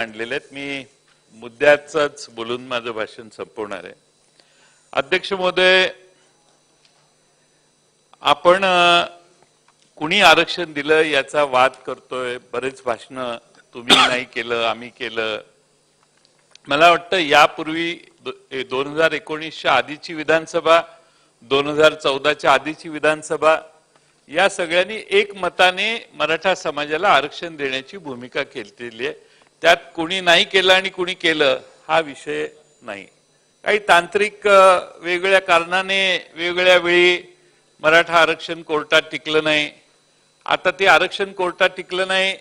आणलेले आहेत। मी मुद्द्याचंच बोलून माझं भाषण संपवणार आहे। अध्यक्ष महोदय, आपण कुणी आरक्षण दिलं याचा वाद करतोय। बरेच भाषण तुम्ही नाही केलं, आम्ही केलं। मला वाटतं यापूर्वी 2019च्या आधीची विधानसभा, 2014च्या आधीची विधानसभा, या सगळ्यांनी एक मताने मराठा समाजाला आरक्षण देण्याची भूमिका केलेली आहे। त्यात कुणी नाही केलं आणि कुणी केलं हा विषय नाही। काही तांत्रिक वेगळ्या कारणाने वेगळ्या वेळी मराठा आरक्षण कोर्टात टिकलं नाही। आता ते आरक्षण कोर्टात टिकलं नाही,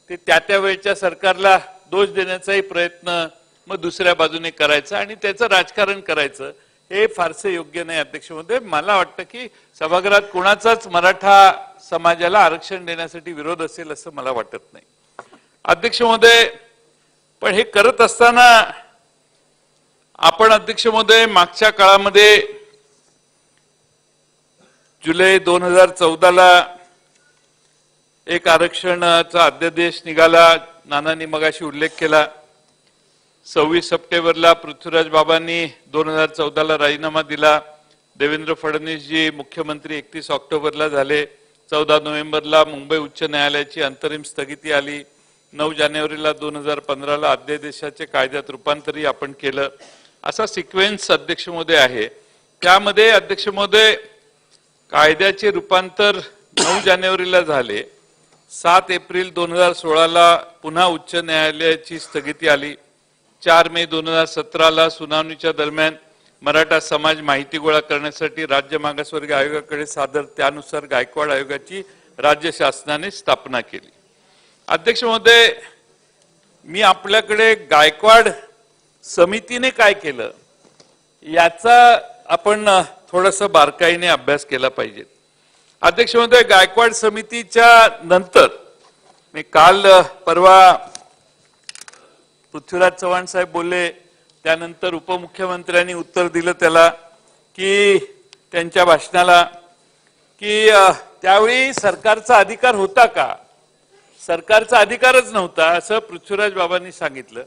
ते त्या वेळच्या सरकारला दोष देण्याचाही प्रयत्न मग दुसऱ्या बाजूने करायचा आणि त्याचं राजकारण करायचं, हे फारसे योग्य नाही। अध्यक्ष महोदय, मला वाटतं की सभागृहात कुणाचाच मराठा समाजाला आरक्षण देण्यासाठी विरोध असेल असं मला वाटत नाही। अध्यक्ष महोदय, पण हे करत असताना आपण अध्यक्ष महोदय मागच्या काळामध्ये जुलै 2014ला एक आरक्षणाचा अध्यादेश निघाला। नानांनी मगाशी उल्लेख केला। 26 सप्टेंबरला पृथ्वीराज बाबांनी 2014ला राजीनामा दिला। देवेंद्र फडणवीस जी मुख्यमंत्री 31 ऑक्टोबरला झाले। 14 नोव्हेंबरला मुंबई उच्च न्यायालयाची अंतरिम स्थगिती आली। 9 जानेवारीला 2015ला अध्यादेशाचे कायद्यात रूपांतरी आपण केलं। असा सिक्वेन्स अध्यक्ष महोदय आहे। त्यामध्ये अध्यक्ष महोदय कायद्याचे रूपांतर 9 जानेवारीला झाले। 7 एप्रिल 2016ला पुन्हा उच्च न्यायालयाची स्थगिती आली। 4 मे 2017ला सुनावणीच्या दरम्यान मराठा समाज माहिती गोळा करण्यासाठी राज्य मागासवर्गीय आयोगाकडे सादर, त्यानुसार गायकवाड आयोगाची राज्य शासनाने स्थापना केली। अध्यक्ष महोदय, मी आपल्याकडे गायकवाड समितीने काय केलं याचा आपण थोडंसं बारकाईने अभ्यास केला पाहिजे। अध्यक्ष महोदय, गायकवाड समितीच्या नंतर मी काल परवा पृथ्वीराज चव्हाण साहेब बोलले, त्यानंतर उपमुख्यमंत्र्यांनी उत्तर दिलं त्याला की त्यांच्या भाषणाला की त्यावेळी सरकारचा अधिकार होता का? सरकारचा अधिकारच नव्हता असं पृथ्वीराज बाबांनी सांगितलं।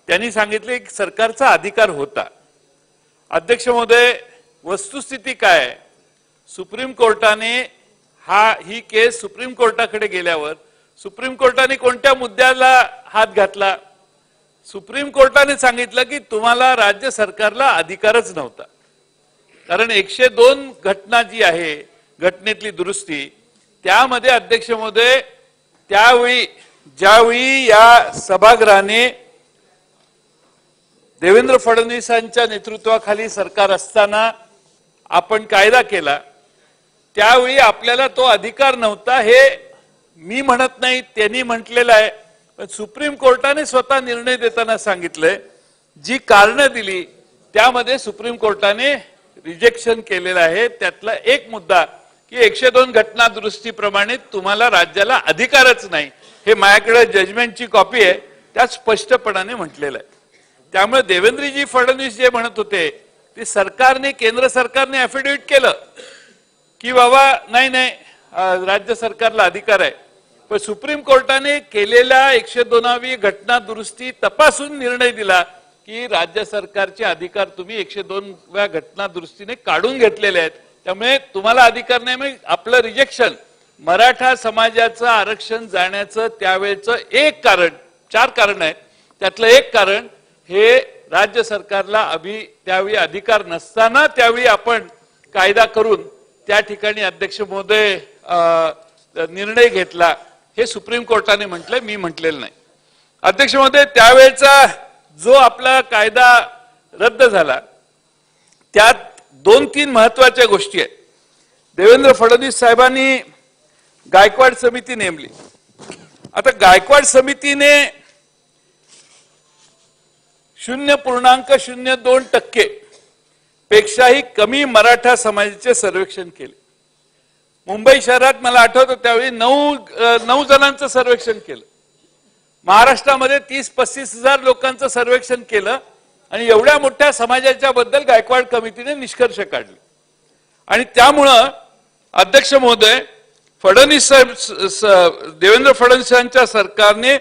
त्यांनी सांगितले की सरकारचा अधिकार होता। अध्यक्ष महोदय, वस्तुस्थिती काय? सुप्रीम कोर्टाने ही केस सुप्रीम कोर्टाकडे गेल्यावर सुप्रीम कोर्टाने कोणत्या मुद्द्याला हात घातला? सुप्रीम कोर्टाने सांगितलं की तुम्हाला राज्य सरकारला अधिकारच नव्हता, कारण 102 घटना जी आहे घटनेतली दुरुस्ती, त्यामध्ये अध्यक्ष महोदय त्यावेळी ज्यावेळी या सभागृहाने देवेंद्र फडणवीसांच्या नेतृत्वाखाली सरकार असताना आपण कायदा केला, त्यावेळी आपल्याला तो अधिकार नव्हता। हे मी म्हणत नाही, त्यांनी म्हटलेलं आहे। पण सुप्रीम कोर्टाने स्वतः निर्णय देताना सांगितलंय, जी कारणं दिली त्यामध्ये सुप्रीम कोर्टाने रिजेक्शन केलेलं आहे। त्यातला एक मुद्दा की 102 घटना दुरुस्तीप्रमाणे तुम्हाला राज्याला अधिकारच नाही, हे माझ्याकडे जजमेंटची कॉपी आहे, त्यात स्पष्टपणाने म्हटलेलं आहे। त्यामुळे देवेंद्रजी फडणवीस जे म्हणत होते ते सरकारने, केंद्र सरकारने ॲफिडेव्हिट केलं की बाबा नाही राज्य सरकारला अधिकार आहे, पण सुप्रीम कोर्टाने केलेल्या 102वी घटना दुरुस्ती तपासून निर्णय दिला की राज्य सरकारचे अधिकार तुम्ही 102व्या घटना दुरुस्तीने काढून घेतलेले आहेत, त्यामुळे तुम्हाला अधिकार नाही। मग आपलं रिजेक्शन, मराठा समाजाचं आरक्षण जाण्याचं त्यावेळेचं एक कारण, 4 कारण आहेत, त्यातलं एक कारण हे राज्य सरकारला त्यावेळी अधिकार नसताना त्यावेळी आपण कायदा करून त्या ठिकाणी अध्यक्ष महोदय निर्णय घेतला, हे सुप्रीम कोर्टाने म्हटलंय, मी म्हटलेलं नाही। अध्यक्ष महोदय, त्यावेळेचा जो आपला कायदा रद्द झाला त्यात 2-3 महत्वाच्या गोष्टी आहेत। देवेंद्र फडणवीस साहेबांनी गायकवाड समिती नेमली। आता गायकवाड समितीने 0.02% पेक्षाही कमी मराठा समाजाचे सर्वेक्षण केले। मुंबई शहरात मला आठवतं त्यावेळी 9 जणांचं सर्वेक्षण केलं। महाराष्ट्रामध्ये 30-35 हजार लोकांचं सर्वेक्षण केलं आणि एवढ्या मोठ्या समाजाच्या बद्दल गायकवाड कमिटीने निष्कर्ष काढले। आणि त्यामुळं अध्यक्ष महोदय, फडणवीस साहेब, देवेंद्र फडणवीसांच्या सरकारने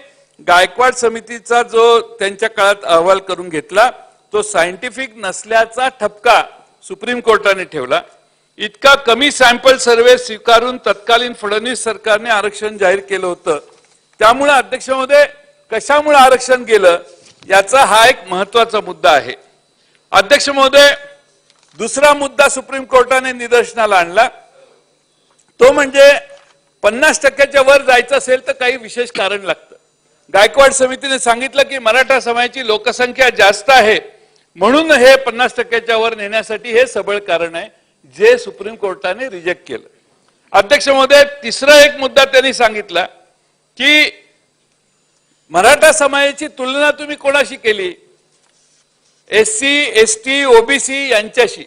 गायकवाड समितीचा जो त्यांच्या काळात अहवाल करून घेतला तो सायंटिफिक नसल्याचा ठपका सुप्रीम कोर्टाने ठेवला. इतका कमी सॅम्पल सर्व्हे स्वीकारून तत्कालीन फडणवीस सरकारने आरक्षण जाहीर केलं होतं. त्यामुळे अध्यक्ष महोदय कशामुळे आरक्षण गेलं याचा हा एक महत्वाचा मुद्दा आहे. अध्यक्ष महोदय दुसरा मुद्दा सुप्रीम कोर्टाने निदर्शनाला आणला तो म्हणजे 50% वर जायचं असेल तर काही विशेष कारण लागतं. गायकवाड समितीने सांगितलं की मराठा समाजाची लोकसंख्या जास्त आहे म्हणून हे 50% वर नेण्यासाठी हे सबळ कारण आहे जे सुप्रीम कोर्टाने रिजेक्ट केलं. अध्यक्ष महोदय तिसरा एक मुद्दा त्यांनी सांगितला की मराठा समाजाची तुलना तुम्ही कोणाशी केली एससी एसटी ओबीसी यांच्याशी.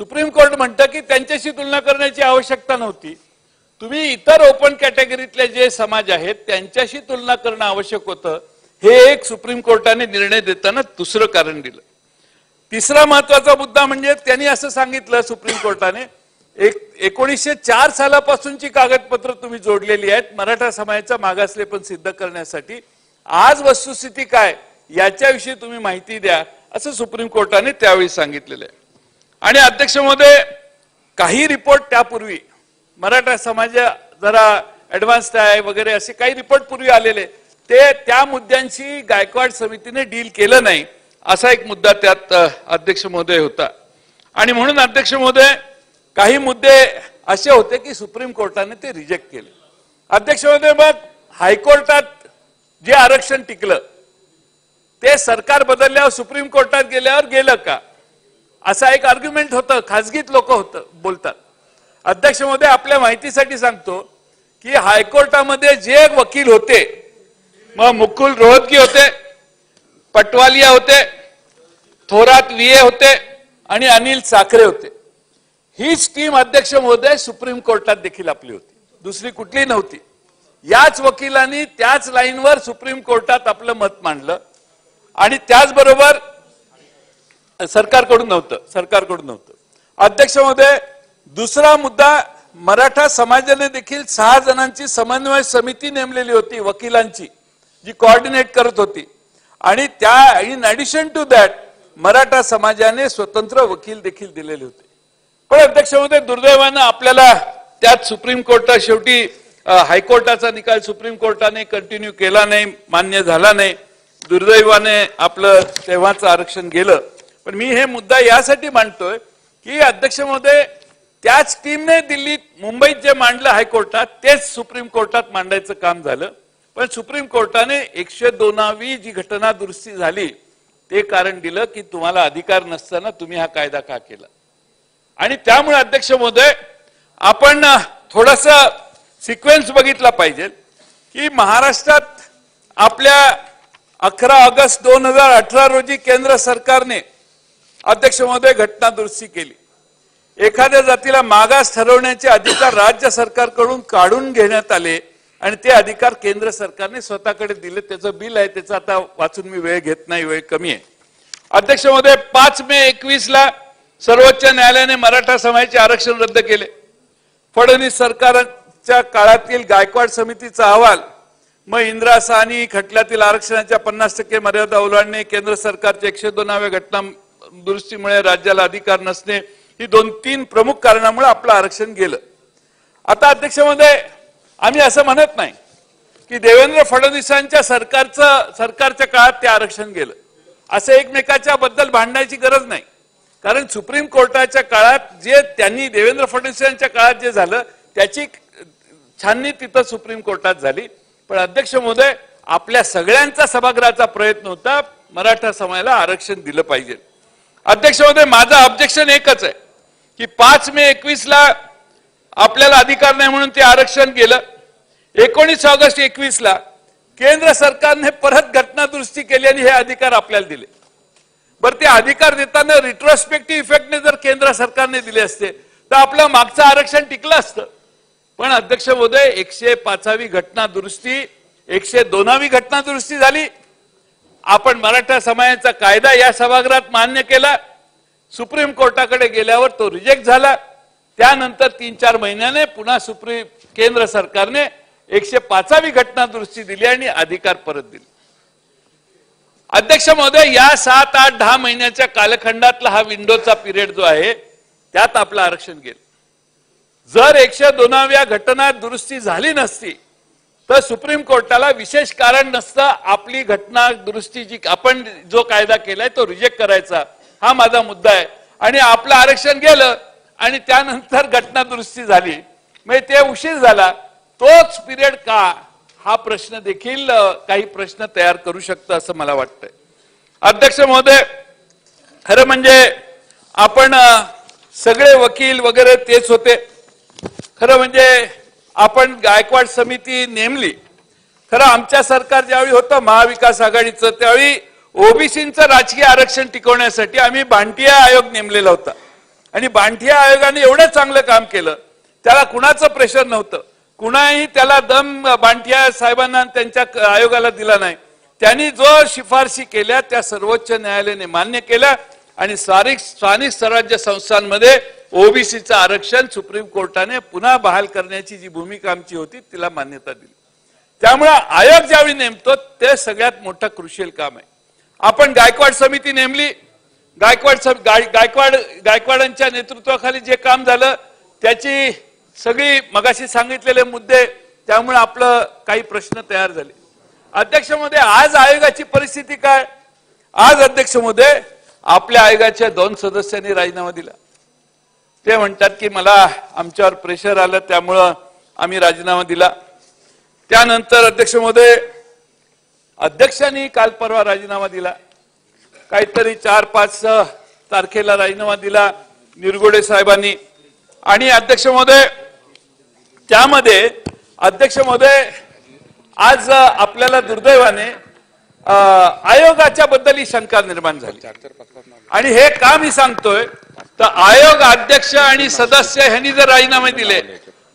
सुप्रीम कोर्ट म्हणतं की त्यांच्याशी तुलना करण्याची आवश्यकता नव्हती. तुम्ही इतर ओपन कॅटेगरीतले जे समाज आहेत त्यांच्याशी तुलना करणं आवश्यक होतं. हे एक सुप्रीम कोर्टाने निर्णय देताना दुसरं कारण दिलं. तिसरा महत्वाचा मुद्दा म्हणजे त्यांनी असं सांगितलं सुप्रीम कोर्टाने 1904 सालापासूनची कागदपत्र तुम्ही जोडलेली आहेत मराठा समाजाचा मागासलेपण सिद्ध करण्यासाठी. आज वस्तुस्थिती काय याच्याविषयी तुम्ही माहिती द्या असं सुप्रीम कोर्टाने त्यावेळी सांगितलेलं आहे. आणि अध्यक्ष महोदय काही रिपोर्ट त्यापूर्वी मराठा समाज जरा ऍडव्हान्स्ड आहे वगैरे असे काही रिपोर्ट पूर्वी आलेले ते त्या मुद्द्यांशी गायकवाड समितीने डील केलं नाही असा एक मुद्दा त्यात अध्यक्ष महोदय होता. आणि म्हणून अध्यक्ष महोदय काही मुद्दे असे होते की सुप्रीम कोर्टाने ते रिजेक्ट केले. अध्यक्ष महोदय मग हायकोर्टात जे आरक्षण टिकलं ते सरकार बदलल्यावर सुप्रीम कोर्टात गेल्यावर गेलं का असा एक आर्ग्युमेंट होतं. खासगीत लोक बोलतात. अध्यक्ष महोदय आपल्या माहितीसाठी सांगतो की हायकोर्टामध्ये जे वकील होते मग मुकुल रोहतगी होते पटवालिया होते थोरात विए होते आणि अनिल साखरे होते. हीच टीम अध्यक्ष महोदय सुप्रीम कोर्टात देखील आपली होती दुसरी कुठली नव्हती. याच वकिलांनी त्याच लाईनवर सुप्रीम कोर्टात आपलं मत मांडलं आणि त्याचबरोबर सरकारकडून नव्हतं. अध्यक्ष महोदय दुसरा मुद्दा मराठा समाजाने देखील 6 जणांची समन्वय समिती नेमलेली होती वकिलांची जी कोऑर्डिनेट करत होती आणि त्या in addition to that Maratha समाजाने स्वतंत्र वकील देखील दिलेले होते. पण अध्यक्ष महोदय दुर्दैवानं आपल्याला त्यात सुप्रीम कोर्टात शेवटी हायकोर्टाचा निकाल सुप्रीम कोर्टाने कंटिन्यू केला नाही मान्य झाला नाही. दुर्दैवाने आपलं तेव्हाचं आरक्षण गेलं. पण मी हे मुद्दा यासाठी मांडतोय की अध्यक्ष महोदय त्याच टीमने दिल्लीत मुंबईत जे मांडलं हायकोर्टात तेच सुप्रीम कोर्टात मांडायचं काम झालं. पण सुप्रीम कोर्टाने 102वी जी घटना दुरुस्ती झाली ते कारण दिलं की तुम्हाला अधिकार नसताना तुम्ही हा कायदा का केला. आणि त्यामुळे अध्यक्ष महोदय आपण थोडासा सिक्वेन्स बघितला पाहिजे की महाराष्ट्रात आपल्या 11 ऑगस्ट 2018 रोजी केंद्र सरकारने अध्यक्ष महोदय घटना दुरुस्ती केली. एखाद्या जातीला मागास ठरवण्याचे अधिकार राज्य सरकारकडून काढून घेण्यात आले आणि ते अधिकार केंद्र सरकारने स्वतःकडे दिले. त्याचं बिल आहे त्याचा आता वाचून मी वेळ घेत नाही वेळ कमी आहे. अध्यक्ष महोदय 5 मे 2021 ला सर्वोच्च न्यायालयाने मराठा समाजाचे आरक्षण रद्द केले. फडणवीस सरकारच्या काळातील गायकवाड समितीचा अहवाल मग इंदिरा साहनी खटल्यातील आरक्षणाच्या 50% मर्यादा ओलांडणे केंद्र सरकारच्या 102व्या घटना दुरुस्तीमुळे राज्याला अधिकार नसणे ही 2-3 प्रमुख कारणामुळे आपलं आरक्षण गेलं. आता अध्यक्ष महोदय आम्ही असं म्हणत नाही की देवेंद्र फडणवीसांच्या सरकारच्या काळात ते आरक्षण गेलं असं एकमेकाच्या बद्दल भांडण्याची गरज नाही. कारण सुप्रीम कोर्टाच्या काळात जे त्यांनी देवेंद्र फडणवीसांच्या काळात जे झालं त्याची छाननी तिथं सुप्रीम कोर्टात झाली. पण अध्यक्ष महोदय आपल्या सगळ्यांचा सभागृहाचा प्रयत्न होता मराठा समाजाला आरक्षण दिलं पाहिजे. अध्यक्ष महोदय माझं ऑब्जेक्शन एकच आहे की 5 मे 2021 ला आपल्याला अधिकार नाही म्हणून ते आरक्षण गेलं. 19 ऑगस्ट 2021 ला केंद्र सरकारने परत घटना दुरुस्ती केली आणि हे अधिकार आपल्याला दिले. बरं ते अधिकार देताना रिट्रोस्पेक्टिव्ह इफेक्टने जर केंद्र सरकारने दिले असते तर आपलं मागचं आरक्षण टिकलं असतं. पण अध्यक्ष महोदय 105वी घटना दुरुस्ती 102वी घटना दुरुस्ती झाली. आपण मराठा समाजाचा कायदा या सभागृहात मान्य केला. सुप्रीम कोर्टाकडे गेल्यावर तो रिजेक्ट झाला. त्यानंतर 3-4 महिन्याने पुन्हा केंद्र सरकारने 105वी घटना दुरुस्ती दिली आणि अधिकार परत दिले. अध्यक्ष महोदय, या 7, 8, 10 महिन्याच्या कालखंडातला हा विंडोचा पिरियड जो आहे त्यात आपलं आरक्षण गेलं. जर 102व्या घटना दुरुस्ती झाली नसती तर सुप्रीम कोर्टाला विशेष कारण नसतं आपली घटना दुरुस्तीची आपण जो कायदा केलाय तो रिजेक्ट करायचा, हा माझा मुद्दा आहे. आणि आपलं आरक्षण गेलं आणि त्यानंतर घटना दुरुस्ती झाली, म्हणजे ते उशीर झाला. तोच पिरियड का, हा प्रश्न देखील काही प्रश्न तयार करू शकतं असं मला वाटतंय. अध्यक्ष महोदय, खरं म्हणजे आपण सगळे वकील वगैरे तेच होते. खरं म्हणजे आपण गायकवाड समिती नेमली. खरं आमच्या सरकार ज्यावेळी होतं महाविकास आघाडीचं, त्यावेळी ओबीसीचं राजकीय आरक्षण टिकवण्यासाठी आम्ही भांटिया आयोग नेमलेला होता. आणि भांटिया आयोगाने एवढं चांगलं काम केलं, त्याला कुणाचं प्रेशर नव्हतं, कुणाही त्याला दम भांटिया साहेबांना त्यांच्या आयोगाला दिला नाही. त्यांनी जो शिफारशी केल्या त्या सर्वोच्च न्यायालयाने मान्य केल्या आणि स्थानिक स्वराज्य संस्थांमध्ये ओबीसीचं आरक्षण सुप्रीम कोर्टाने पुन्हा बहाल करण्याची जी भूमिका आमची होती तिला मान्यता दिली. त्यामुळे आयोग ज्यावेळी नेमतो ते सगळ्यात मोठं क्रुशियल काम आहे. आपण गायकवाड समिती नेमली. गायकवाडांच्या नेतृत्वाखाली जे काम झालं त्याची सगळी मगाशी सांगितलेले मुद्दे, त्यामुळे आपलं काही प्रश्न तयार झाले. अध्यक्ष महोदय, आज आयोगाची परिस्थिती काय? आज अध्यक्ष महोदय आपल्या आयोगाच्या 2 सदस्यांनी राजीनामा दिला. ते म्हणतात की मला आमच्यावर प्रेशर आलं त्यामुळं आम्ही राजीनामा दिला. त्यानंतर अध्यक्ष महोदय अध्यक्षांनी काल परवा राजीनामा दिला, काहीतरी 4-5 तारखेला राजीनामा दिला निरगुडे साहेबांनी. आणि अध्यक्ष महोदय त्यामध्ये अध्यक्ष महोदय आज आपल्याला दुर्दैवाने आयोगाच्या बद्दल ही शंका निर्माण झाली. आणि हे का मी सांगतोय तर आयोग अध्यक्ष आणि सदस्य यांनी जर राजीनामे दिले,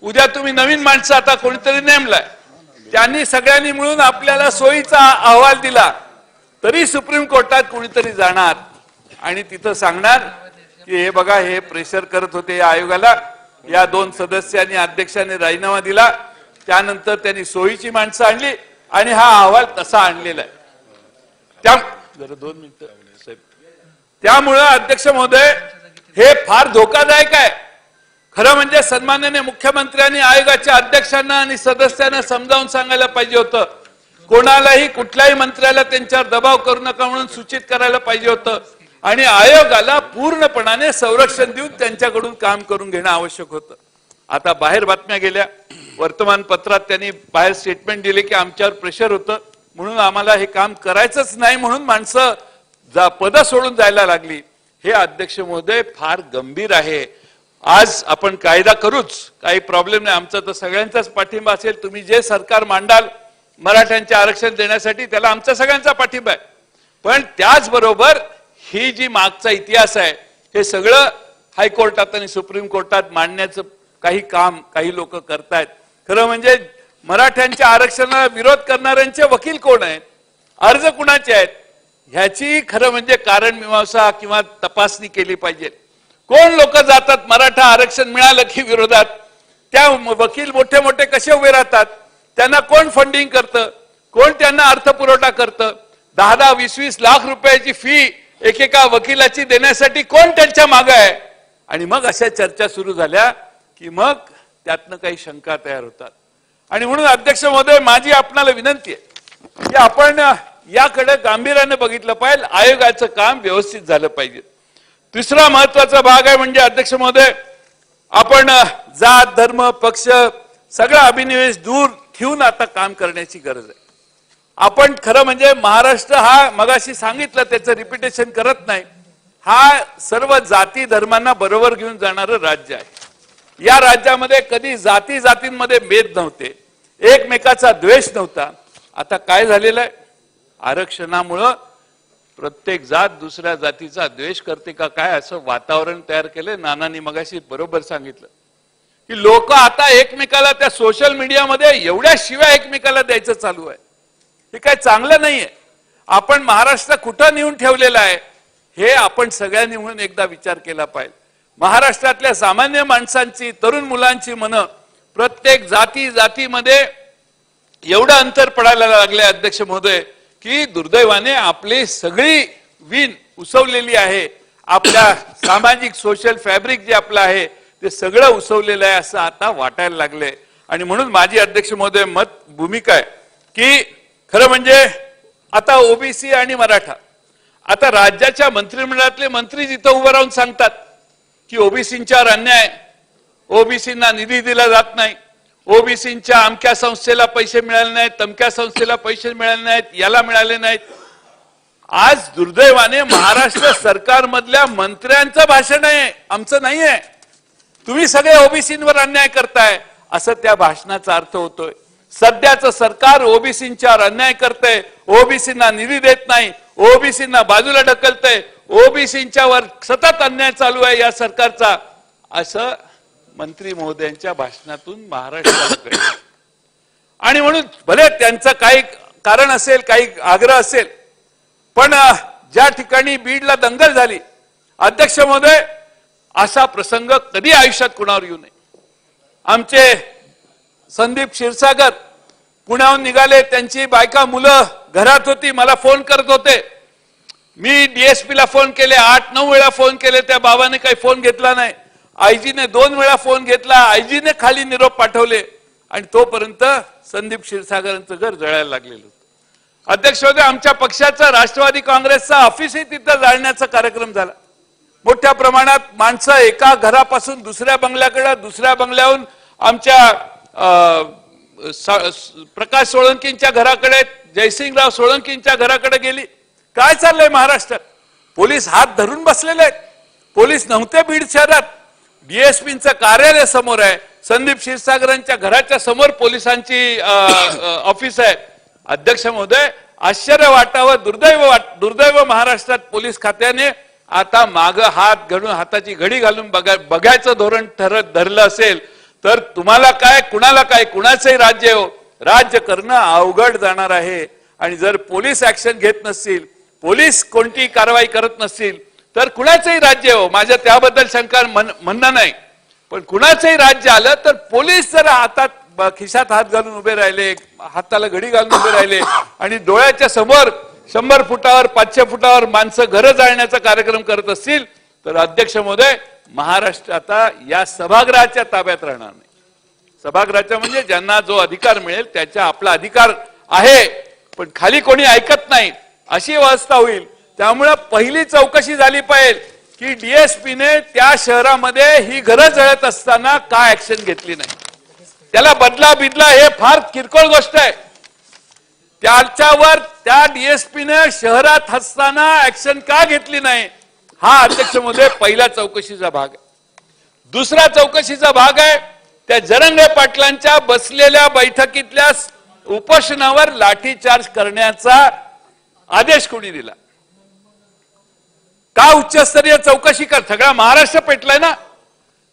उद्या तुम्ही नवीन माणसं आता कोणीतरी नेमलाय, त्यांनी सगळ्यांनी मिळून आपल्याला सोयीचा अहवाल दिला तरी सुप्रीम कोर्टात कोणीतरी जाणार आणि तिथं सांगणार की हे बघा हे प्रेशर करत होते या आयोगाला, या 2 सदस्यांनी अध्यक्षांनी राजीनामा दिला, त्यानंतर त्यांनी सोयीची माणसं आणली आणि हा अहवाल तसा आणलेला आहे. जरा 2 मिनिटं साहेब. त्यामुळं अध्यक्ष महोदय हे फार धोकादायक आहे. खरं म्हणजे सन्माननीय मुख्यमंत्र्यांनी आयोगाच्या अध्यक्षांना आणि सदस्यांना समजावून सांगायला पाहिजे होतं. कोणालाही कुठल्याही मंत्र्याला त्यांच्यावर दबाव करू नका म्हणून सूचित करायला पाहिजे होतं आणि आयोगाला पूर्णपणाने संरक्षण देऊन त्यांच्याकडून काम करून घेणं आवश्यक होतं. आता बाहेर बातम्या गेल्या, वर्तमानपत्रात त्यांनी बाहेर स्टेटमेंट दिले की आमच्यावर प्रेशर होतं म्हणून आम्हाला हे काम करायचंच नाही म्हणून माणसं पद सोडून जायला लागली. हे अध्यक्ष महोदय फार गंभीर आहे. आज आपण कायदा करूच, काही प्रॉब्लेम नाही, आमचा तर सगळ्यांचाच पाठिंबा असेल. तुम्ही जे सरकार मांडाल मराठ्यांचे आरक्षण देण्यासाठी त्याला आमचा सगळ्यांचा पाठिंबा आहे. पण त्याचबरोबर ही जी मागचा इतिहास आहे हे सगळं हायकोर्टात आणि सुप्रीम कोर्टात मांडण्याचं काही काम काही लोक करतायत. खरं म्हणजे मराठ्यांच्या आरक्षणाला विरोध करणाऱ्यांचे वकील कोण आहेत, अर्ज कुणाचे आहेत, ह्याची खरं म्हणजे कारण मीमांसा किंवा तपासणी केली पाहिजे. कोण लोक जातात मराठा आरक्षण मिळालं की विरोधात, त्या वकील मोठे मोठे कसे उभे राहतात, त्यांना कोण फंडिंग करतं, कोण त्यांना अर्थपुरवठा करतं, 10-10, 20-20 लाख रुपयाची फी एकेका वकिलाची देण्यासाठी कोण त्यांच्या मागे आहे. आणि मग अशा चर्चा सुरू झाल्या की मग त्यातनं काही शंका तयार होतात. आणि म्हणून अध्यक्ष महोदय माझी आपणाला विनंती आहे की आपण याकडे गांभीर्याने बघितलं पाहिजे, आयोगाचं काम व्यवस्थित झालं पाहिजे. तिसरा महत्वाचा भाग आहे म्हणजे अध्यक्ष महोदय आपण जात धर्म पक्ष सगळा अभिनिवेश दूर ठेवून आता काम करण्याची गरज आहे. आपण खरं म्हणजे महाराष्ट्र हा मगाशी सांगितलं त्याचं रिपिटेशन करत नाही, हा सर्व जाती धर्मांना बरोबर घेऊन जाणारं राज्य आहे. या राज्यामध्ये कधी जाती जातींमध्ये भेद नव्हते, एकमेकाचा द्वेष नव्हता. आता काय झालेलं आहे, आरक्षणामुळं प्रत्येक जात दुसऱ्या जातीचा द्वेष करते का काय असं वातावरण तयार केलं. नानांनी मगाशी बरोबर सांगितलं की लोक आता एकमेकाला त्या सोशल मीडियामध्ये एवढ्या शिव्या एकमेकाला द्यायचं चालू आहे. हे काय चांगलं नाहीये. आपण महाराष्ट्र कुठं नेऊन ठेवलेला आहे हे आपण सगळ्यांनी म्हणून एकदा विचार केला पाहिजे. महाराष्ट्रातल्या सामान्य माणसांची तरुण मुलांची मनं प्रत्येक जातीमध्ये एवढं अंतर पडायला लागले अध्यक्ष महोदय की दुर्दैवाने आपली सगळी विण उसवलेली आहे, आपल्या सामाजिक सोशल फॅब्रिक जे आपलं आहे ते सगळं उसवलेलं आहे असं आता वाटायला लागले। आणि म्हणून माझी अध्यक्ष महोदय भूमिका आहे की खरं म्हणजे आता ओबीसी आणि मराठा, आता राज्याच्या मंत्रिमंडळातले मंत्री जिथं उभं राहून सांगतात की ओबीसींच्यावर अन्याय, ओबीसींना निधी दिला जात नाही, ओबीसींच्या अमक्या संस्थेला पैसे मिळाले नाहीत, तमक्या संस्थेला पैसे मिळाले नाहीत, याला मिळाले नाहीत। आज दुर्दैवाने महाराष्ट्र सरकारमधल्या मंत्र्यांचं भाषण आहे, आमचं नाही आहे। तुम्ही सगळे ओबीसींवर अन्याय करताय असं त्या भाषणाचा अर्थ होतोय। सध्याचं सरकार ओबीसींच्यावर अन्याय करतंय, ओबीसींना निधी देत नाही, ओबीसींना बाजूला ढकलतंय, ओबीसींच्यावर सतत अन्याय चालू आहे या सरकारचा, असं मंत्री महोदयांच्या भाषणातून महाराष्ट्राला कळलं। आणि म्हणून भले त्यांचं काही कारण असेल, काही आग्रह असेल, पण ज्या ठिकाणी बीडला दंगल झाली, अध्यक्ष महोदय असा प्रसंग कधी आयुष्यात कुणावर येऊ नये। आमचे संदीप क्षीरसागर पुण्याहून निघाले, त्यांची बायका मुलं घरात होती, मला फोन करत होते। मी डीएसपीला फोन केले, 8-9 वेळा फोन केले, त्या बाबाने काही फोन घेतला नाही। आयजीने 2 वेळा फोन घेतला, आयजीने खाली निरोप पाठवले आणि तोपर्यंत संदीप क्षीरसागरांचं घर जळायला लागलेलं होतं। अध्यक्ष महोदय आमच्या पक्षाचा राष्ट्रवादी काँग्रेसचा ऑफिसही तिथं जाळण्याचा कार्यक्रम झाला। मोठ्या प्रमाणात माणसं एका घरापासून दुसऱ्या बंगल्याकडे, दुसऱ्या बंगल्याहून आमच्या प्रकाश सोळंकींच्या घराकडे, जयसिंगराव सोळंकींच्या घराकडे गेली। काय चाललंय महाराष्ट्रात? पोलीस हात धरून बसलेले आहेत, पोलीस नव्हते बीड शहरात, डीएसपींचं कार्यालय समोर आहे, संदीप क्षीरसागरांच्या घराच्या समोर पोलिसांची ऑफिस आहे। अध्यक्ष महोदय आश्चर्य वाटावं, दुर्दैव महाराष्ट्रात पोलीस खात्याने आता माग हात घालून, हाताची घडी घालून बघायचं धोरण धरलं असेल तर तुम्हाला काय, कुणाला काय, कुणाचंही राज्य हो, राज्य करणं अवघड जाणार आहे। आणि जर पोलीस ऍक्शन घेत नसतील, पोलीस कोणती कारवाई करत नसतील तर कुणाचंही राज्य हो, माझ्या त्याबद्दल शंका म्हणणं नाही, पण कुणाचंही राज्य आलं तर पोलीस जर हातात खिशात हात घालून उभे राहिले, हाताला घडी घालून उभे राहिले आणि डोळ्याच्या समोर 100 फुटावर 500 फुटावर माणसं घरं जाळण्याचा कार्यक्रम करत असतील तर अध्यक्ष महोदय महाराष्ट्र आता या सभागृहाच्या ताब्यात राहणार नाही। सभागृहाच्या म्हणजे ज्यांना जो अधिकार मिळेल त्याचा आपला अधिकार आहे, पण खाली कोणी ऐकत नाही अशी अवस्था होईल। त्यामुळे पहिली चौकशी झाली पाहिजे की डीएसपीने त्या शहरामध्ये ही घरं जळत असताना का ऍक्शन घेतली नाही, त्याला बदला हे फार किरकोळ गोष्ट आहे। त्याच्यावर त्या डीएसपीने शहरात असताना ऍक्शन का घेतली नाही, हा अध्यक्ष महोदय पहिला चौकशीचा भाग आहे। दुसरा चौकशीचा भाग आहे त्या जरंगे पाटलांच्या बसलेल्या बैठकीतल्या उपोषणावर लाठीचार्ज करण्याचा आदेश कोणी दिला? का उच्चस्तरीय चौकशी कर? सगळा महाराष्ट्र पेटलाय ना।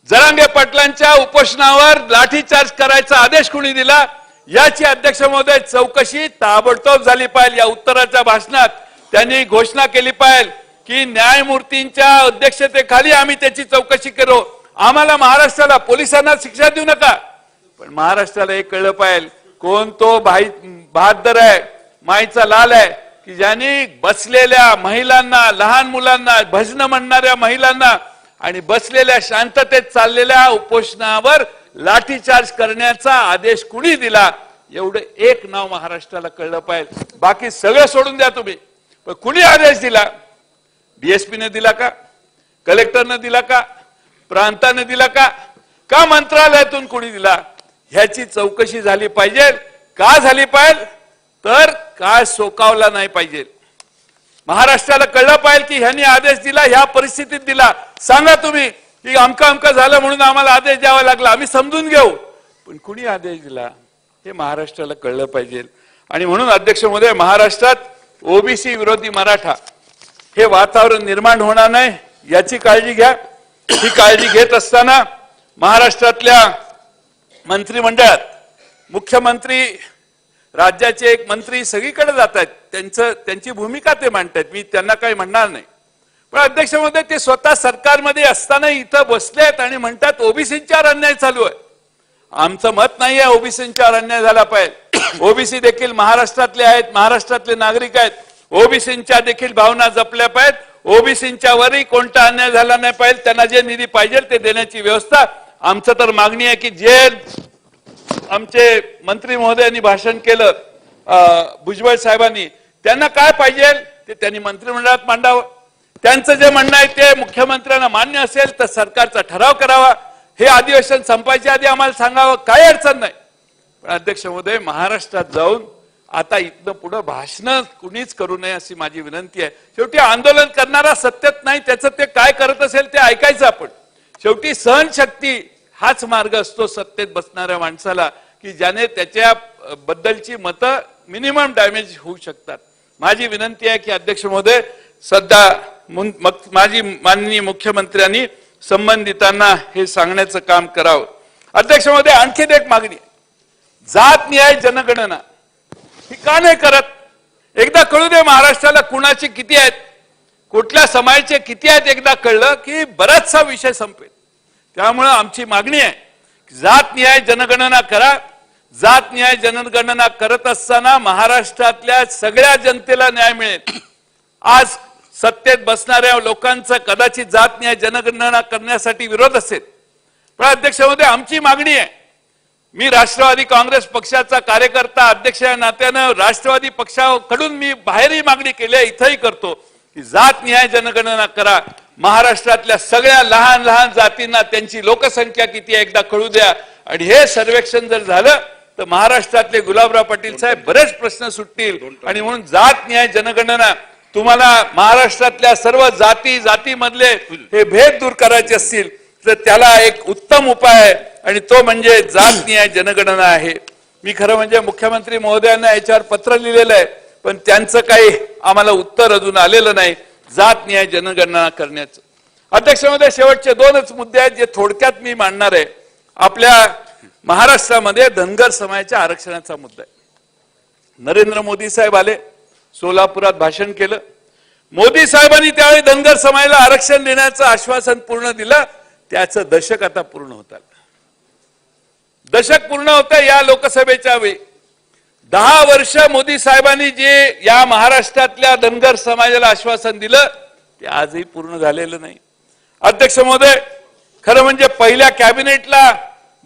जरांगे पाटलांच्या उपोषणावर लाठीचार्ज करायचा आदेश कोणी दिला याची अध्यक्ष महोदय चौकशी ताबडतोब झाली पाहिजे। या उत्तराच्या भाषणात त्यांनी घोषणा केली पाहिजे की न्यायमूर्तींच्या अध्यक्षतेखाली आम्ही त्याची चौकशी करू, आम्हाला महाराष्ट्राला, पोलिसांना शिक्षा देऊ नका। पण महाराष्ट्राला हे कळलं पाहिजे कोण तो बहादर आहे, माईचा लाल आहे की ज्यांनी बसलेल्या महिलांना, लहान मुलांना, भजन म्हणणाऱ्या महिलांना आणि बसलेल्या शांततेत चाललेल्या उपोषणावर लाठीचार्ज करण्याचा आदेश कुणी दिला, एवढं एक नाव महाराष्ट्राला कळलं पाहिजे। बाकी सगळं सोडून द्या तुम्ही, पण कुणी आदेश दिला? डीएसपीने दिला का, कलेक्टरने दिला का, प्रांताने दिला का, का मंत्रालयातून कुणी दिला? ह्याची चौकशी झाली पाहिजे। का झाली पाहिजे तर काय सोकावला नाही पाहिजे। महाराष्ट्राला कळलं पाहिजे की ह्यांनी आदेश दिला, ह्या परिस्थितीत दिला। सांगा तुम्ही की अमका झालं म्हणून आम्हाला आदेश द्यावा लागला, आम्ही समजून घेऊ, पण कुणी आदेश दिला हे महाराष्ट्राला कळलं पाहिजे। आणि म्हणून अध्यक्ष महोदय महाराष्ट्रात ओबीसी विरोधी मराठा हे वातावरण निर्माण होणार नाही याची काळजी घ्या। ही काळजी घेत असताना महाराष्ट्रातल्या मंत्रिमंडळात मुख्यमंत्री, राज्याचे एक मंत्री सगळीकडे जात आहेत, त्यांची भूमिका ते मांडतात, मी त्यांना काही म्हणणार नाही। पण अध्यक्ष महोदय ते स्वतः सरकारमध्ये असताना इथं बसलेत आणि म्हणतात ओबीसींच्यावर अन्याय चालू आहे। आमचं मत नाही आहे ओबीसींच्यावर अन्याय झाला पाहिजे. ओबीसी देखील महाराष्ट्रातले आहेत, महाराष्ट्रातले नागरिक आहेत. ओबीसींच्या देखील भावना जपल्या पाहिजेत. ओबीसींच्या वरही कोणता अन्याय झाला नाही पाहिजे. त्यांना जे निधी पाहिजे ते देण्याची व्यवस्था. आमचं तर मागणी आहे की जे आमचे मंत्री महोदयांनी भाषण केलं भुजबळ साहेबांनी, त्यांना काय पाहिजे ते त्यांनी मंत्रिमंडळात मांडावं. त्यांचं जे म्हणणं आहे ते मुख्यमंत्र्यांना मान्य असेल तर सरकारचा ठराव करावा. हे अधिवेशन संपायच्या आधी आम्हाला सांगावं, काही अडचण नाही. पण अध्यक्ष महोदय, महाराष्ट्रात जाऊन आता इथनं पुढे भाषण कुणीच करू नये अशी माझी विनंती आहे. शेवटी आंदोलन करणारा सत्तेत नाही, त्याचं ते काय करत असेल ते ऐकायचं आपण. शेवटी सहनशक्ती हाच मार्ग असतो सत्तेत बसणाऱ्या माणसाला, की ज्याने त्याच्या बद्दलची मतं मिनिमम डॅमेज होऊ शकतात. माझी विनंती आहे की अध्यक्ष महोदय, सध्या माझी माननीय मुख्यमंत्र्यांनी संबंधितांना हे सांगण्याचं काम करावं. अध्यक्ष महोदय, आणखी एक मागणी, जात न्याय जनगणना ही का नाही करत? एकदा कळू दे महाराष्ट्राला कुणाचे किती आहेत, कुठल्या समाजाचे किती आहेत. एकदा कळलं की बराचसा विषय संपेल. त्यामुळे आमची मागणी आहे, जात न्याय जनगणना करा. जात न्याय जनगणना करत असताना महाराष्ट्रातल्या सगळ्या जनतेला न्याय मिळेल. आज सत्तेत बसणाऱ्या लोकांचा कदाचित जात न्याय जनगणना करण्यासाठी विरोध असेल, पण अध्यक्ष महोदय, आमची मागणी आहे, मी राष्ट्रवादी काँग्रेस पक्षाचा कार्यकर्ता अध्यक्ष या नात्यानं राष्ट्रवादी पक्षाकडून मी बाहेरही मागणी केली आहे, इथंही करतो की जात न्याय जनगणना करा. महाराष्ट्रातल्या सगळ्या लहान लहान जातींना त्यांची लोकसंख्या किती आहे एकदा कळू द्या. आणि हे सर्वेक्षण जर झालं तर महाराष्ट्रातले गुलाबराव पाटील साहेब बरेच प्रश्न सुटतील. आणि म्हणून जात न्याय जनगणना, तुम्हाला महाराष्ट्रातल्या सर्व जातीमधले हे भेद दूर करायचे असतील तर त्याला एक उत्तम उपाय आहे आणि तो म्हणजे जात न्याय जनगणना आहे. मी खरं म्हणजे मुख्यमंत्री महोदयांना याच्यावर पत्र लिहिलेलं आहे, पण त्यांचं काही आम्हाला उत्तर अजून आलेलं नाही जात न्याय जनगणना करण्याचं. अध्यक्ष महोदय, शेवटचे दोनच मुद्दे आहेत जे थोडक्यात मी मांडणार आहे. आपल्या महाराष्ट्रामध्ये धनगर समाजाच्या आरक्षणाचा मुद्दा आहे. नरेंद्र मोदी साहेब आले, सोलापुरात भाषण केलं. मोदी साहेबांनी त्यावेळी धनगर समाजाला आरक्षण देण्याचं आश्वासन पूर्ण दिलं. त्याचं दशक आता पूर्ण होत आलं. दशक पूर्ण होतं या लोकसभेच्या वेळी. 10 वर्ष मोदी साहेबांनी जे या महाराष्ट्रातल्या धनगर समाजाला आश्वासन दिलं ते आजही पूर्ण झालेलं नाही. अध्यक्ष महोदय, खरं म्हणजे पहिल्या कॅबिनेटला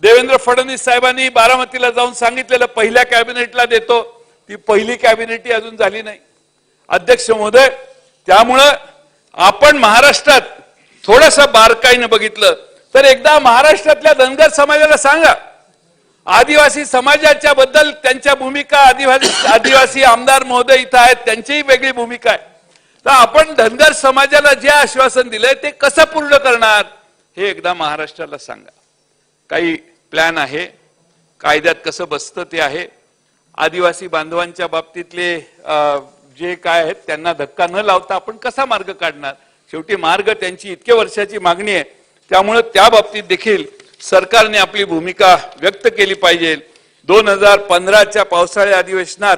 देवेंद्र फडणवीस साहेबांनी बारामतीला जाऊन सांगितलेलं पहिल्या कॅबिनेटला देतो, ती पहिली कॅबिनेटही अजून झाली नाही. अध्यक्ष महोदय, त्यामुळं आपण महाराष्ट्रात थोडंसं बारकाईनं बघितलं तर एकदा महाराष्ट्रातल्या धनगर समाजाला सांगा, आदिवासी समाजाच्या बद्दल त्यांच्या भूमिका, आदिवासी आमदार महोदय इथं आहेत, त्यांचीही वेगळी भूमिका आहे. तर आपण धनगर समाजाला जे आश्वासन दिलंय ते कसं पूर्ण करणार हे एकदा महाराष्ट्राला सांगा. काही प्लॅन आहे, कायद्यात कसं बसतं ते आहे. आदिवासी बांधवांच्या बाबतीतले जे काय आहेत त्यांना धक्का न लावता आपण कसा मार्ग काढणार? शेवटी मार्ग त्यांची इतक्या वर्षाची मागणी आहे, त्यामुळे त्या बाबतीत देखील सरकारने आपली भूमिका व्यक्त केली पाहिजे. 2015च्या पावसाळी अधिवेशनात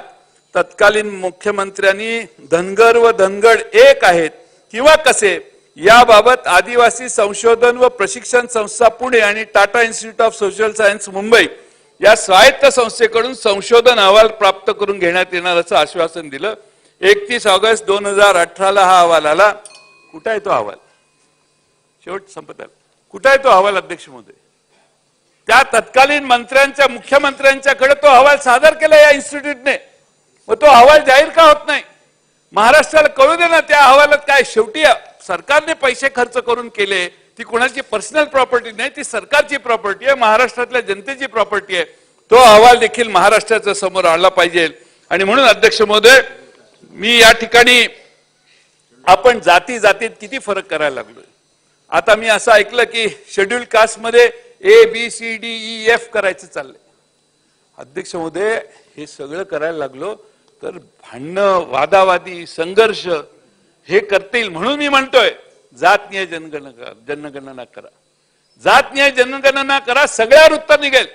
तत्कालीन मुख्यमंत्र्यांनी धनगर व धनगड एक आहेत किंवा कसे याबाबत आदिवासी संशोधन व प्रशिक्षण संस्था पुणे आणि Tata institute of social science Mumbai या स्वायत्त संस्थेकडून संशोधन अहवाल प्राप्त करून घेण्यात येणार असं आश्वासन दिलं. 31 ऑगस्ट 2018ला हा अहवाल आला. कुठं आहे तो अहवाल? शेवट संपत आला. कुठं आहे तो अहवाल अध्यक्ष महोदय? त्या तत्कालीन मंत्र्यांच्या मुख्यमंत्र्यांच्याकडे तो अहवाल सादर केला या इन्स्टिट्यूटने. मग तो अहवाल जाहीर का होत नाही? महाराष्ट्राला कळू दे ना त्या अहवालात काय. शेवटी सरकारने पैसे खर्च करून केले, ती कोणाची पर्सनल प्रॉपर्टी नाही, ती सरकारची प्रॉपर्टी आहे, महाराष्ट्रातल्या जनतेची प्रॉपर्टी आहे. तो अहवाल देखील महाराष्ट्राच्या समोर आणला पाहिजे. आणि म्हणून अध्यक्ष महोदय, मी या ठिकाणी आपण जातीत किती फरक करायला लागलोय. आता मी असं ऐकलं की शेड्यूल कास्ट मध्ये ABCDEF करायचं चाललंय. अध्यक्ष महोदय, हे सगळं करायला लागलो तर भांडणं, वादावादी, संघर्ष हे करतील. म्हणून मी म्हणतोय जात न्याय जनगणना करा. जात न्याय जनगणना करा, सगळ्यावर उत्तर निघेल.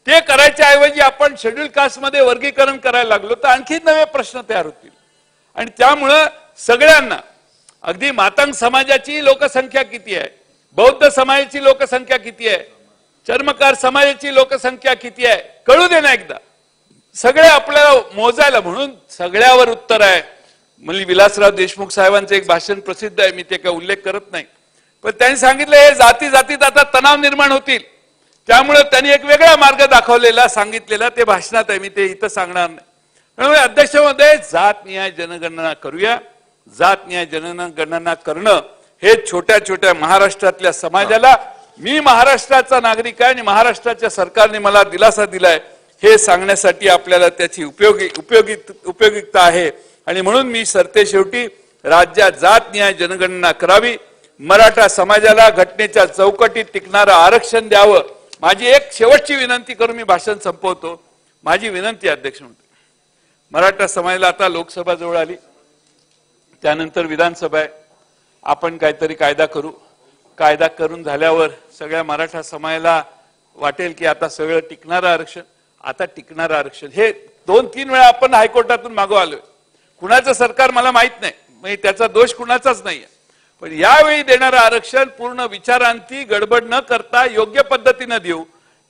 ते करायच्या ऐवजी आपण शेड्यूल कास्ट मध्ये वर्गीकरण करायला लागलो तर आणखी नवे प्रश्न तयार होतील. आणि त्यामुळं सगळ्यांना, अगदी मातंग समाजाची लोकसंख्या किती आहे, बौद्ध समाजाची लोकसंख्या किती आहे, चर्मकार समाजाची लोकसंख्या किती आहे कळू दे ना एकदा. सगळे आपल्याला मोजायला म्हणून सगळ्यावर उत्तर आहे. म्हणजे विलासराव देशमुख साहेबांचं एक भाषण प्रसिद्ध आहे, मी ते काय उल्लेख करत नाही, पण त्यांनी सांगितलं हे जाती जातीत आता तणाव निर्माण होतील, त्यामुळे त्यांनी एक वेगळा मार्ग दाखवलेला सांगितलेला ते भाषणात आहे, मी ते इथं सांगणार नाही. त्यामुळे अध्यक्ष महोदय जातनिहाय जनगणना करूया. जातनिहाय जनगणना करणं हे छोट्या छोट्या महाराष्ट्रातल्या समाजाला, मी महाराष्ट्राचा नागरिक आहे आणि महाराष्ट्राच्या सरकारने मला दिलासा दिलाय हे सांगण्यासाठी आपल्याला त्याची उपयोगिकता आहे. आणि म्हणून मी सरते शेवटी राज्यात जातनिहाय जनगणना करावी, मराठा समाजाला घटनेच्या चौकटीत टिकणारं आरक्षण द्यावं. माझी एक शेवटची विनंती करून मी भाषण संपवतो. माझी विनंती अध्यक्ष म्हणते, मराठा समाजाला आता लोकसभा जवळ आली, त्यानंतर विधानसभा आहे, आपण काहीतरी कायदा करू. कायदा करून झाल्यावर सगळ्या मराठा समाजाला वाटेल की आता सगळं टिकणारं आरक्षण, आता टिकणारं आरक्षण हे 2-3 वेळा आपण हायकोर्टातून मागो आलोय. कुणाचं सरकार मला माहित नाही, म्हणजे त्याचा दोष कुणाचाच नाहीये, पण यावेळी देणारं आरक्षण पूर्ण विचारांती गडबड न करता योग्य पद्धतीनं देऊ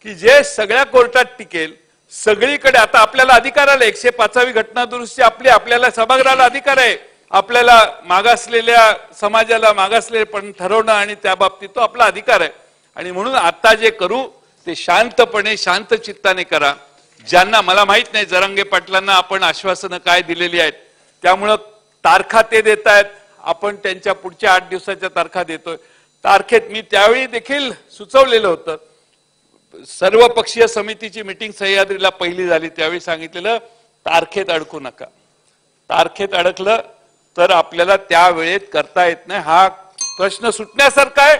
की जे सगळ्या कोर्टात टिकेल. सगळीकडे आता आपल्याला अधिकार आला, 105वी घटना दुरुस्ती आपल्याला सभागृहाला अधिकार आहे, आपल्याला मागासलेल्या समाजाला मागासले पण ठरवणं आणि त्या बाबतीत तो आपला अधिकार आहे. आणि म्हणून आता जे करू ते शांतपणे शांत चित्ताने करा. ज्यांना मला माहित नाही जरांगे पाटलांना आपण आश्वासनं काय दिलेली आहेत, त्यामुळं तारखा ते देत आहेत, आपण त्यांच्या पुढच्या 8 दिवसाच्या तारखा देतोय. तारखेत मी त्यावेळी देखील सुचवलेलं होतं, सर्व पक्षीय समितीची मीटिंग सह्याद्रीला पहिली झाली त्यावेळी सांगितलेलं तारखेत अडकू नका. तारखेत अडकलं तर आपल्याला त्या वेळेत करता येत नाही. हा प्रश्न सुटण्यासारखा आहे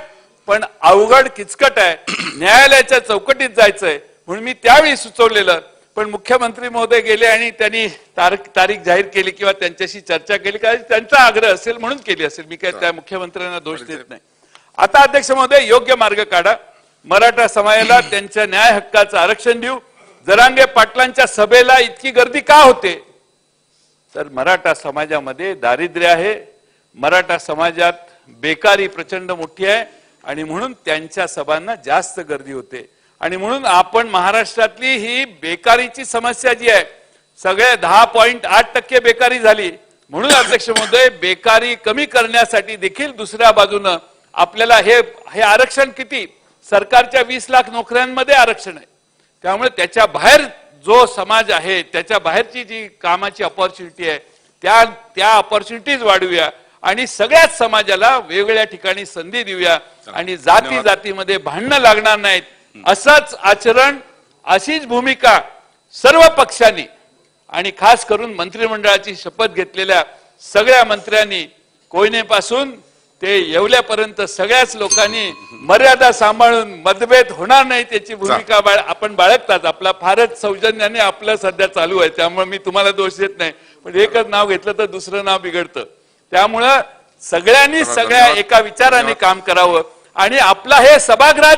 पण अवघड किचकट आहे, न्यायालयाच्या चौकटीत जायचंय म्हणून मी त्यावेळी सुचवलेलं. पण मुख्यमंत्री महोदय गेले आणि त्यांनी तारीख जाहीर केली किंवा त्यांच्याशी चर्चा केली, कारण त्यांचा आग्रह असेल म्हणून केली असेल, मी काय त्या मुख्यमंत्र्यांना दोष देत नाही. आता अध्यक्ष महोदय योग्य मार्ग काढा, मराठा समाजाला त्यांच्या न्याय हक्काचं आरक्षण देऊ. जरांगे पाटलांच्या सभेला इतकी गर्दी का होते, तर मराठा समाजामध्ये दारिद्र्य आहे, मराठा समाजात बेकारी प्रचंड मोठी आहे आणि म्हणून त्यांच्या सभांना जास्त गर्दी होते. आणि म्हणून आपण महाराष्ट्रातली ही बेकारीची समस्या जी आहे, सगळे 10.8% बेकारी झाली. म्हणून अध्यक्ष महोदय बेकारी कमी करण्यासाठी देखील दुसऱ्या बाजूनं आपल्याला हे आरक्षण किती, सरकारच्या 20 लाख नोकऱ्यांमध्ये आरक्षण आहे, त्यामुळे त्याच्या बाहेर जो समाज आहे त्याच्या बाहेरची जी कामाची अपॉर्च्युनिटी आहे त्या अपॉर्च्युनिटीज वाढवूया आणि सगळ्याच समाजाला वेगवेगळ्या ठिकाणी संधी देऊया आणि जाती जातीमध्ये भांडणं लागणार नाहीत. असंच आचरण, अशीच भूमिका सर्व पक्षांनी आणि खास करून मंत्रिमंडळाची शपथ घेतलेल्या सगळ्या मंत्र्यांनी, कोयनेपासून ते येवल्यापर्यंत सगळ्याच लोकांनी मर्यादा सांभाळून मतभेद होणार नाही त्याची भूमिका आपण बाळगतात. आपला फारच सौजन्याने आपलं सध्या चालू आहे, त्यामुळे मी तुम्हाला दोष देत नाही, पण एकच नाव घेतलं तर दुसरं नाव बिघडतं. त्यामुळं सगळ्यांनी सगळ्या एका विचाराने काम करावं आणि आपला हे सभागृह